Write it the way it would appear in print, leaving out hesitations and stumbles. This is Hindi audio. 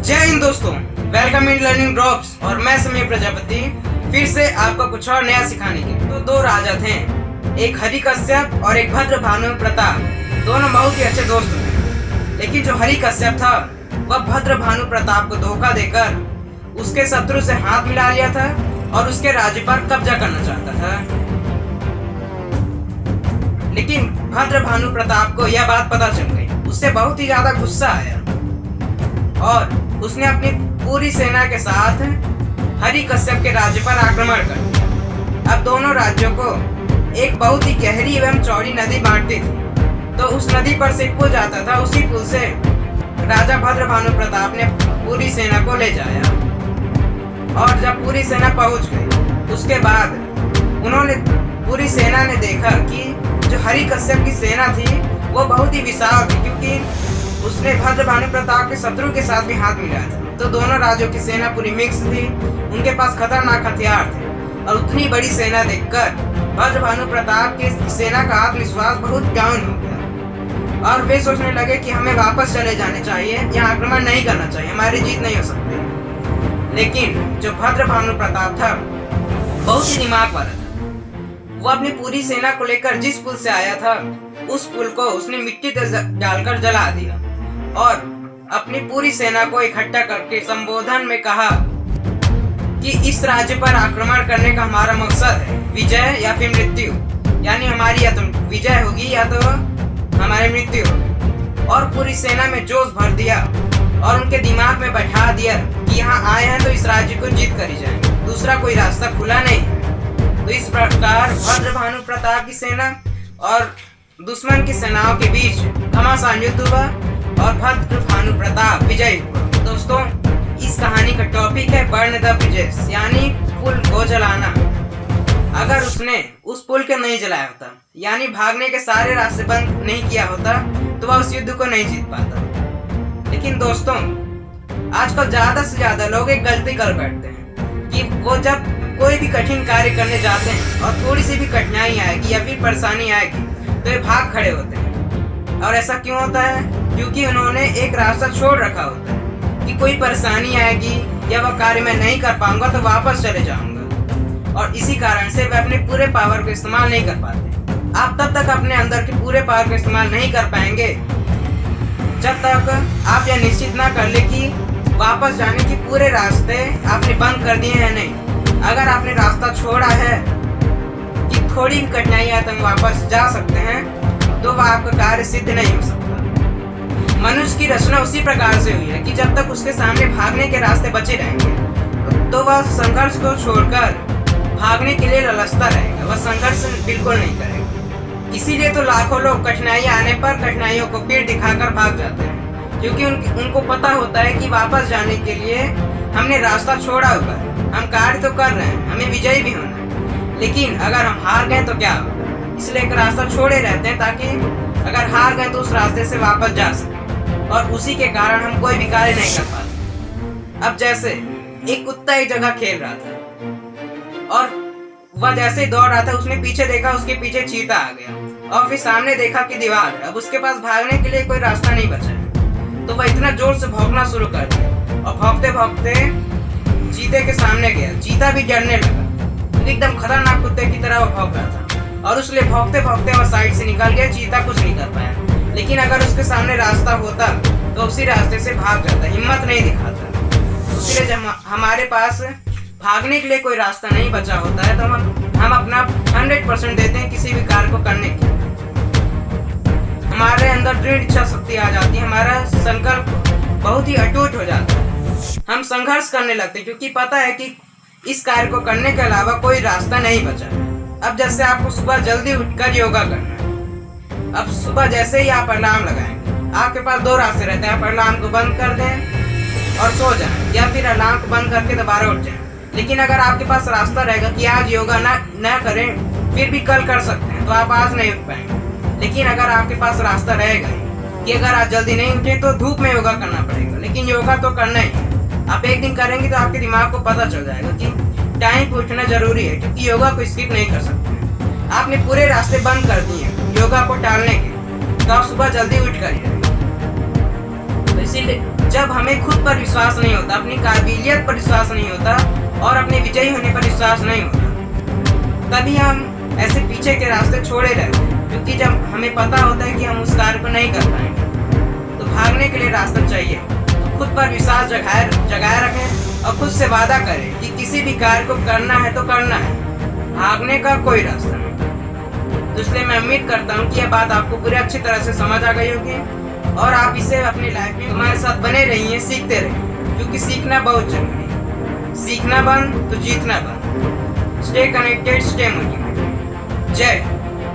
जय हिंद दोस्तों, वेलकम इन लर्निंग ड्रॉप्स। और मैं समीर प्रजापति फिर से आपको कुछ और नया सिखाने के। तो दो राजा थे, एक हरि कश्यप और एक भद्र भानु प्रताप। दोनों बहुत ही अच्छे दोस्त थे, लेकिन जो हरि कश्यप था वह भद्र भानु प्रताप को धोखा देकर उसके शत्रु से हाथ मिला लिया था और उसके राज्य पर कब्जा करना चाहता था। लेकिन भद्र भानु प्रताप को यह बात पता चल गई। उससे बहुत ही ज्यादा गुस्सा आया और उसने अपनी पूरी सेना के साथ हरि कश्यप के राज्य पर आक्रमण कर दिया। अब दोनों राज्यों को एक बहुत ही गहरी एवं चौड़ी नदी बांटती थी, तो उस नदी पर से पुल जाता था। उसी पुल से राजा भद्र भानु प्रताप ने पूरी सेना को ले जाया। और जब पूरी सेना पहुंच गई, उसके बाद पूरी सेना ने देखा कि जो हरि कश्यप की सेना थी वो बहुत ही विशाल थी, क्योंकि उसने भद्र भानु प्रताप के शत्रु के साथ भी हाथ मिलाया था। तो दोनों राज्यों की सेना पूरी मिक्स थी, उनके पास खतरनाक हथियार थे। और उतनी बड़ी सेना देखकर भद्र भानु प्रताप की सेना का आत्मविश्वास बहुत डाउन हो गया और वे सोचने लगे कि हमें वापस चले जाने चाहिए, यहाँ आक्रमण नहीं करना चाहिए, हमारी जीत नहीं हो सकती। लेकिन जो भद्र भानु प्रताप था बहुत ही दिमाग वाला था। वो अपनी पूरी सेना को लेकर जिस पुल से आया था उस पुल को उसने मिट्टी डालकर जला दिया और अपनी पूरी सेना को इकट्ठा करके संबोधन में कहा कि इस राज्य पर आक्रमण करने का हमारा मकसद है विजय या फिर मृत्यु, यानी हमारी या तो विजय होगी या तो हमारी मृत्यु होगी। और पूरी सेना में जोश भर दिया और उनके दिमाग में बैठा दिया कि यहाँ आए हैं तो इस राज्य को जीत कर ही जाएंगे, दूसरा कोई रास्ता खुला नहीं। तो इस प्रकार भद्र भानु प्रताप की सेना और दुश्मन की सेनाओं के बीच घमासान युद्ध हुआ और भद्र भानु प्रताप विजयी हुआ। दोस्तों, इस कहानी का टॉपिक है बर्न द ब्रिजेस, यानी पुल को जलाना। अगर उसने उस पुल को नहीं जलाया होता, यानी भागने के सारे रास्ते बंद नहीं किया होता, तो वह उस युद्ध को नहीं जीत पाता। लेकिन दोस्तों, आजकल ज्यादा से ज्यादा लोग एक गलती कर बैठते हैं कि वो जब कोई भी कठिन कार्य करने जाते हैं और थोड़ी सी भी कठिनाई आएगी या फिर परेशानी आएगी तो ये भाग खड़े होते हैं। और ऐसा क्यों होता है? क्योंकि उन्होंने एक रास्ता छोड़ रखा होता है कि कोई परेशानी आएगी या वह कार्य मैं नहीं कर पाऊंगा तो वापस चले जाऊंगा, और इसी कारण से वे अपने पूरे पावर को इस्तेमाल नहीं कर पाते। आप तब तक अपने अंदर के पूरे पावर को इस्तेमाल नहीं कर पाएंगे जब तक आप यह निश्चित ना कर ले कि वापस जाने के पूरे रास्ते आपने बंद कर दिए हैं नहीं। अगर आपने रास्ता छोड़ा है कि थोड़ी कठिनाई आए तो हम वापस जा सकते हैं, तो वह आपका कार्य सिद्ध नहीं हो सकता। मनुष्य की रचना उसी प्रकार से हुई है कि जब तक उसके सामने भागने के रास्ते बचे रहेंगे तो वह संघर्ष को छोड़कर भागने के लिए ललचता रहेगा, वह संघर्ष बिल्कुल नहीं करेगा। इसीलिए तो लाखों लोग कठिनाई आने पर कठिनाइयों को पीठ दिखाकर भाग जाते हैं, क्योंकि उनको पता होता है कि वापस जाने के लिए हमने रास्ता छोड़ा हुआ है, हम कार्य तो कर रहे हैं, हमें विजयी भी होना है। लेकिन अगर हम हार गए तो क्या होगा, इसलिए एक रास्ता छोड़े रहते हैं ताकि अगर हार गए तो उस रास्ते से वापस जा सके, और उसी के कारण हम कोई भी कार्य नहीं कर पाते। अब जैसे एक कुत्ता एक जगह खेल रहा था और वह जैसे ही दौड़ रहा था, उसने पीछे देखा, उसके पीछे चीता आ गया और फिर सामने देखा कि दीवार है। अब उसके पास भागने के लिए कोई रास्ता नहीं बचा है, तो वह इतना जोर से भौंकना शुरू कर दिया और भौंकते भौंकते चीते के सामने गया। चीता भी डरने लगा, एकदम खतरनाक कुत्ते की तरह वो भौंक रहा था और उसलिए भौंकते भौंकते वह साइड से निकल गया। चीता कुछ नहीं कर पाया, लेकिन अगर उसके सामने रास्ता होता तो उसी रास्ते से भाग जाता, हिम्मत नहीं दिखाता। इसलिए जब हमारे पास भागने के लिए कोई रास्ता नहीं बचा होता है तो हम अपना 100% देते हैं किसी भी कार्य को करने के। हमारे अंदर दृढ़ इच्छा शक्ति आ जाती है, हमारा संकल्प बहुत ही अटूट हो जाता है, हम संघर्ष करने लगते हैं, क्योंकि पता है कि इस कार्य को करने के अलावा कोई रास्ता नहीं बचा है। अब जैसे आपको सुबह जल्दी उठकर योगा करना है। अब सुबह जैसे ही आप अलार्म लगाएंगे, आपके पास दो रास्ते रहते हैं, आप अलार्म को बंद कर दें और सो जाएं, या फिर अलार्म को बंद करके दोबारा उठ जाएं। लेकिन अगर आपके पास रास्ता रहेगा कि आज योगा ना करें, फिर भी कल कर सकते हैं, तो आप आज नहीं उठ पाएंगे। लेकिन अगर आपके पास रास्ता रहेगा कि अगर आज जल्दी नहीं उठे तो धूप में योगा करना पड़ेगा, लेकिन योगा तो करना ही है। आप एक दिन करेंगे तो आपके दिमाग को पता चल जाएगा कि टाइम पे उठना जरूरी है, क्योंकि योगा को स्किप नहीं कर सकते। आपने पूरे रास्ते बंद कर दिए योगा को टालने के, तो आप सुबह जल्दी उठ कर इसीलिए जब हमें खुद पर विश्वास नहीं होता, अपनी काबिलियत पर विश्वास नहीं होता और अपने विजयी होने पर विश्वास नहीं होता, तभी हम ऐसे पीछे के रास्ते छोड़े रहते हैं। क्योंकि जब हमें पता होता है कि हम उस कार्य को नहीं कर पाएंगे, तो भागने के लिए रास्ता चाहिए। तो खुद पर विश्वास जगाए रखें और खुद से वादा करें कि किसी भी कार्य को करना है तो करना है, भागने का कोई रास्ता नहीं। तो इसलिए मैं उम्मीद करता हूँ कि यह बात आपको पूरी अच्छी तरह से समझ आ गई होगी और आप इसे अपनी लाइफ में हमारे साथ बने रहिए, सीखते रहिए, क्योंकि सीखना बहुत जरूरी है। सीखना बंद तो जीतना बंद। Stay connected, stay motivated. जय